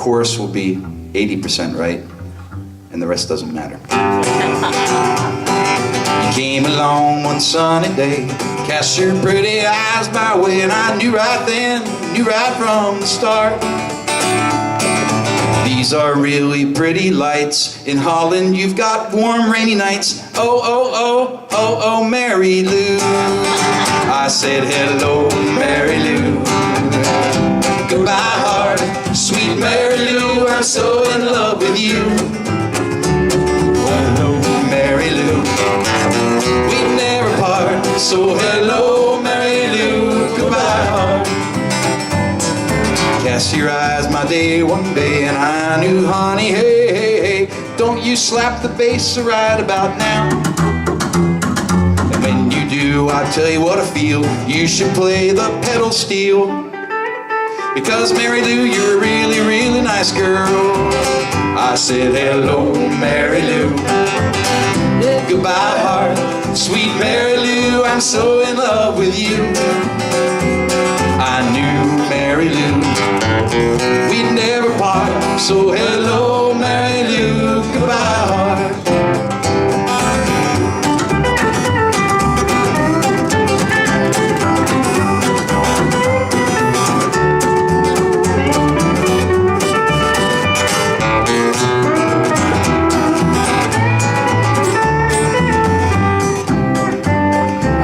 chorus will be 80% right, and the rest doesn't matter. You came along one sunny day, cast your pretty eyes my way, and I knew right then, knew right from the start. These are really pretty lights. In Holland you've got warm rainy nights. Oh, oh, oh, oh, oh, Mary Lou. I said hello, Mary Lou. Goodbye, heart, sweet Mary Lou. I'm so in love with you. Hello, Mary Lou. We'd never part. So hello, Mary Lou. Goodbye, heart. Cast your eyes my day one day, and I knew, honey, hey, hey, hey, don't you slap the bass right about now. And when you do, I tell you what I feel, you should play the pedal steel. Because Mary Lou, you're a really, really nice girl. I said hello, Mary Lou. Goodbye, heart, sweet Mary Lou. I'm so in love with you. I knew, Mary Lou, we'd never part. So hello, Mary Lou. Goodbye, heart.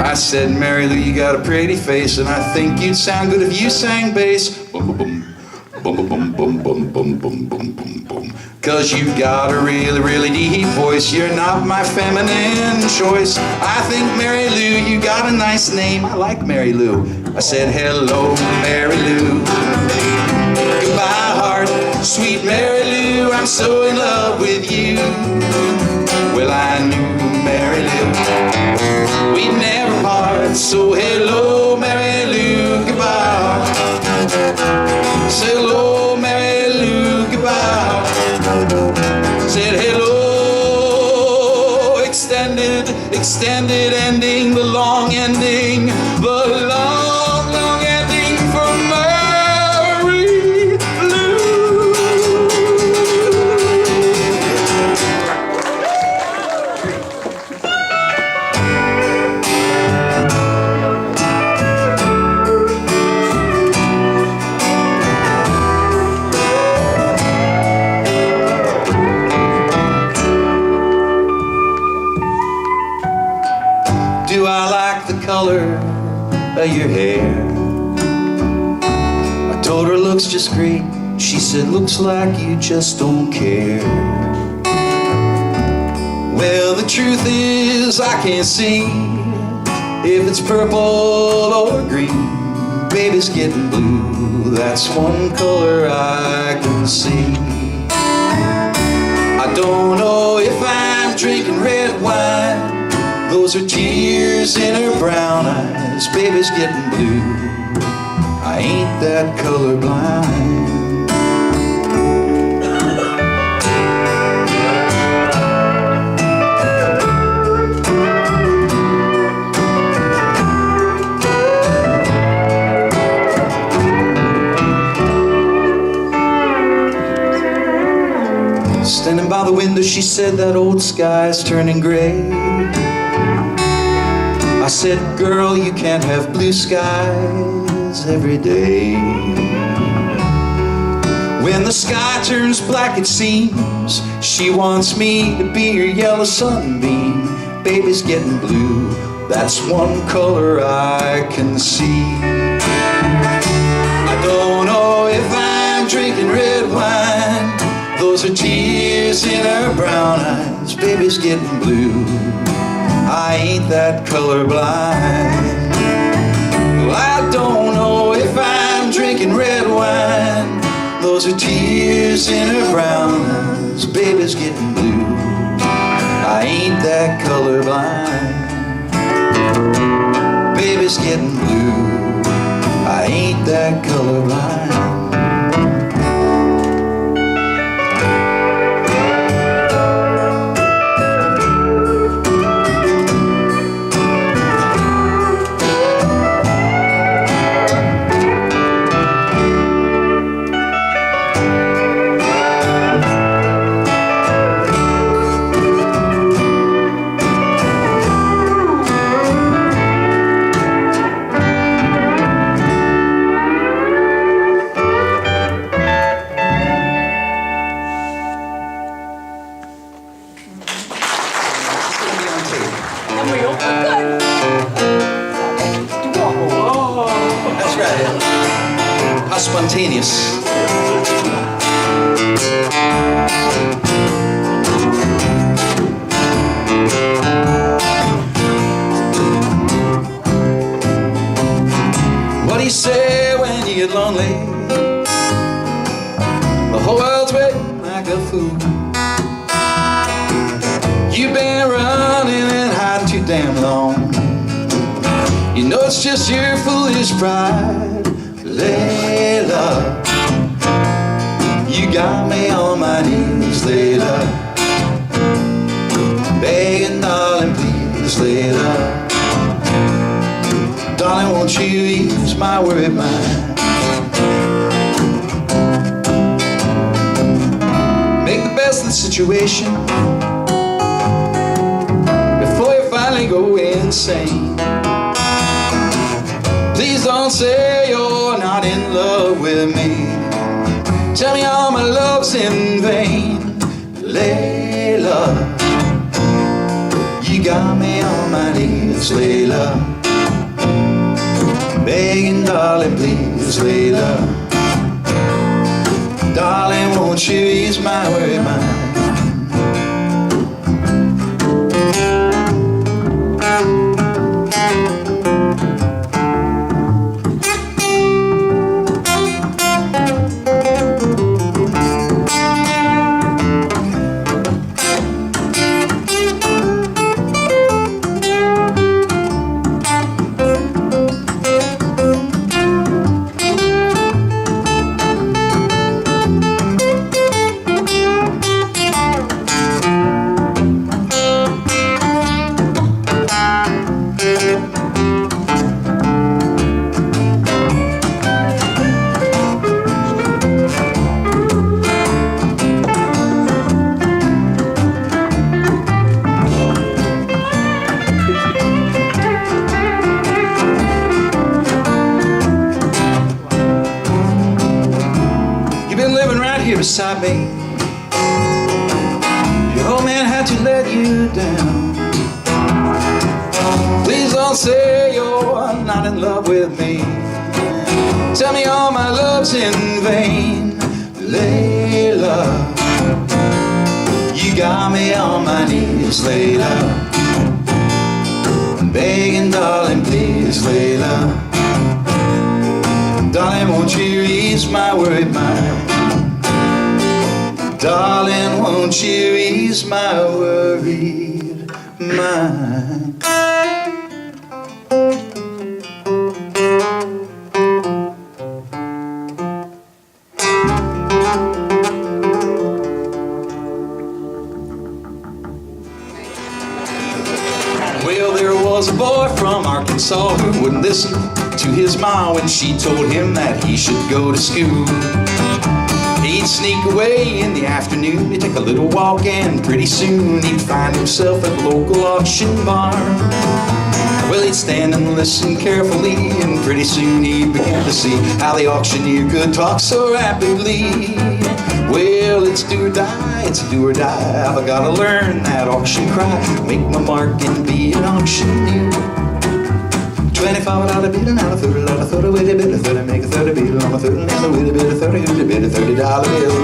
I said, Mary Lou, you got a pretty face, and I think you'd sound good if you sang bass. Boom, boom, boom, boom, boom, boom, boom, boom, boom, boom, boom, boom. Cause you've got a really, really deep voice. You're not my feminine choice. I think, Mary Lou, you got a nice name. I like Mary Lou. I said, hello, Mary Lou. Goodbye, heart, sweet Mary Lou. I'm so in love with you. Well, I knew, Mary Lou, we'd never part. So hello, Mary Lou, goodbye. Say hello, Mary Lou, goodbye. Said hello, extended, extended ending, the long ending, the long, long ending for Mary Lou. Do I like the color of your hair? I told her looks just great. She said, looks like you just don't care. Well, the truth is I can't see if it's purple or green. Baby's getting blue, that's one color I can see. I don't know if I'm drinking red wine. Those are tears in her brown eyes. Baby's getting blue, I ain't that colorblind. Standing by the window, she said, that old sky's turning gray. I said, girl, you can't have blue skies every day. When the sky turns black, it seems she wants me to be her yellow sunbeam. Baby's getting blue, that's one color I can see. I don't know if I'm drinking red wine. Those are tears in her brown eyes. Baby's getting blue, I ain't that colorblind. Well, I don't know if I'm drinking red wine. Those are tears in her brown eyes. Baby's getting blue, I ain't that colorblind. Baby's getting blue, I ain't that colorblind. sweating like a fool. You've been running and hiding too damn long. You know it's just your foolish pride, Layla. You got me on my knees, Layla, begging, darling, please, Layla. Darling, won't you ease my worried mind? Make the best of the situation before you finally go insane. Please don't say you're not in love with me. Tell me all my love's in vain, Layla. You got me on my knees, Layla, begging, darling, please, Layla. Darling, won't you ease my worried mind? Beside me, your old man had to let you down. Please don't say you're not in love with me. Tell me all my love's in vain, Layla. You got me on my knees, Layla, begging, darling, please, Layla. Darling, won't you ease my worried mind? Darling, won't you ease my worried mind? Well, there was a boy from Arkansas who wouldn't listen to his mom when she told him that he should go to school. He'd sneak away in the afternoon, he'd take a little walk, and pretty soon he'd find himself at the local auction barn. Well, he'd stand and listen carefully, and pretty soon he began to see how the auctioneer could talk so rapidly. Well, it's do or die, it's do or die. I've got to learn that auction cry, make my mark and be an auctioneer. $25 bill and out of $30 with a bit of 30, make a 30 bill on a 30 and with a bit of 30, with a bit of $30 bill.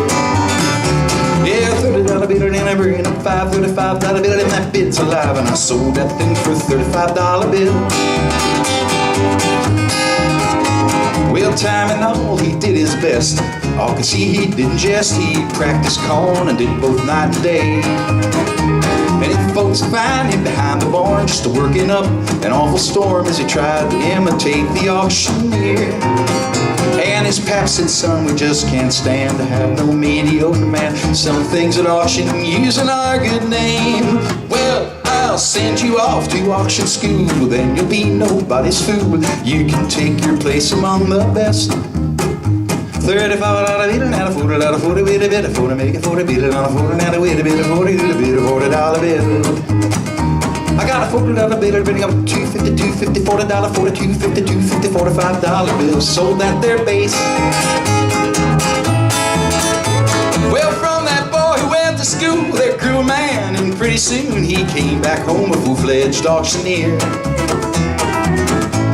Yeah, $30 bill and I bring up $5, $35 bill and that bit's alive, and I sold that thing for a $35 bill. Well, time and all, he did his best. All could see he didn't jest, he practiced corn and did both night and day. And if folks find him behind the barn just working up an awful storm as he tried to imitate the auctioneer. And his pap said, son, we just can't stand to have no mediocre man. Some things at auction using our good name. Well, I'll send you off to auction school, then you'll be nobody's fool. You can take your place among the best. $35 bill and a $40 with a bit of 40, make a 40 bill and a 40 and a with a bit of 40, with a bit of $40 bill. I got a $40 bill, bringing up $2.50, $2.50, $40, $40, $2.50, $2.50, $45 bills sold at their base. Well, from that boy who went to school, there grew a man, and pretty soon he came back home a full-fledged auctioneer.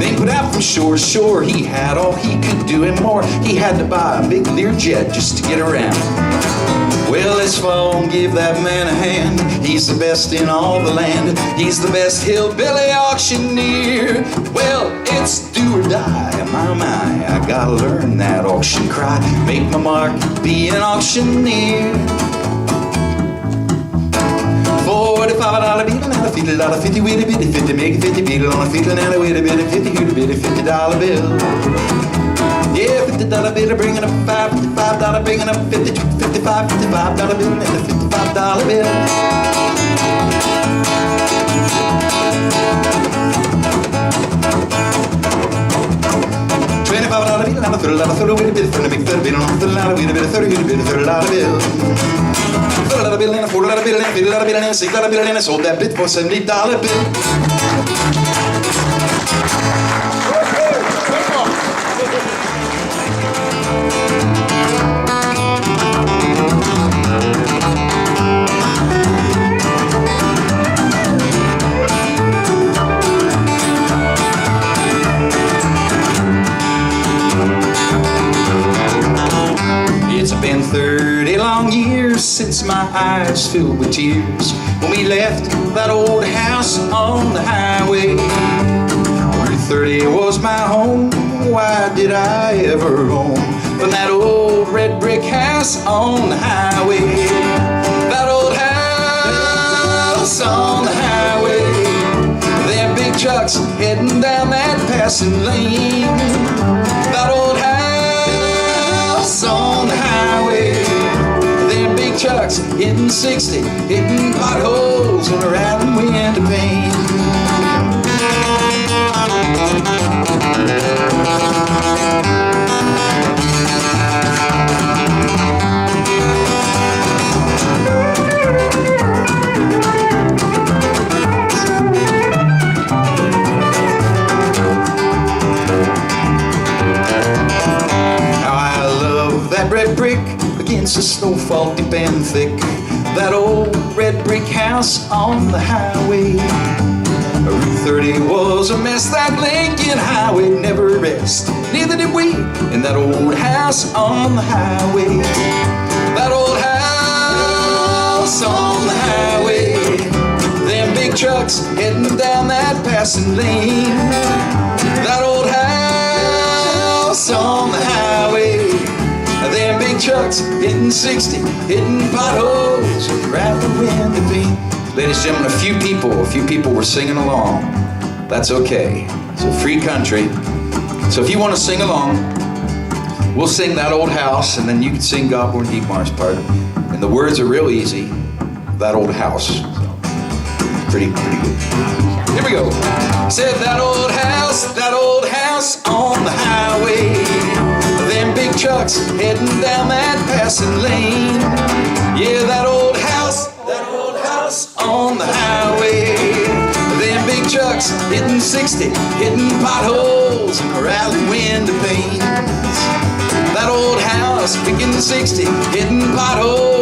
Then put out from shore to shore. He had all he could do and more. He had to buy a big Learjet just to get around. Well, let's fall and give that man a hand. He's the best in all the land. He's the best hillbilly auctioneer. Well, it's do or die. My, I gotta learn that auction cry. Make my mark, be an auctioneer. $45 beetle and a $50 50 witty bitty 50. Make a 50 beetle on a fiddle and a witty bitty 50 hooty bitty $50 bill. Yeah, $50 bill bringing up $55 bringing up 50 $55 bill and a $55 bill. $25 bill and a $30 witty bitty 30 big 30 bill on a $30 witty bitty 30 hooty bitty $30 bill. $30 bill and a $40 bill and a $50 bill and a $60 bill and I sold that bit for a $70 bill. It's been 30 long years since my eyes filled with tears when we left that old house on the highway. Route 30 was my home. Why did I ever roam from that old red brick house on the highway? That old house on the highway. Them big trucks heading down that passing lane. That old house on the highway. Them big trucks hitting 60, hitting potholes and a rattling wind of pain. Red brick against the snowfall deep and thick. That old red brick house on the highway. Route 30 was a mess. That Lincoln highway never rest. Neither did we in that old house on the highway. That old house on the highway. Them big trucks heading down that passing lane. That old house on the highway. Them big trucks hitting 60, hitting potholes, rattling wind and pain. Ladies and gentlemen, a few people were singing along. That's okay. It's a free country. So if you want to sing along, we'll sing That Old House, and then you can sing God Born Dietmar's part. And the words are real easy. That old house. So, pretty good. Here we go. Said that old house on the highway. Them big trucks heading down that passing lane. Yeah, that old house on the highway. Them big trucks hitting 60, hitting potholes and a rattling wind of pain. That old house picking 60, hitting potholes.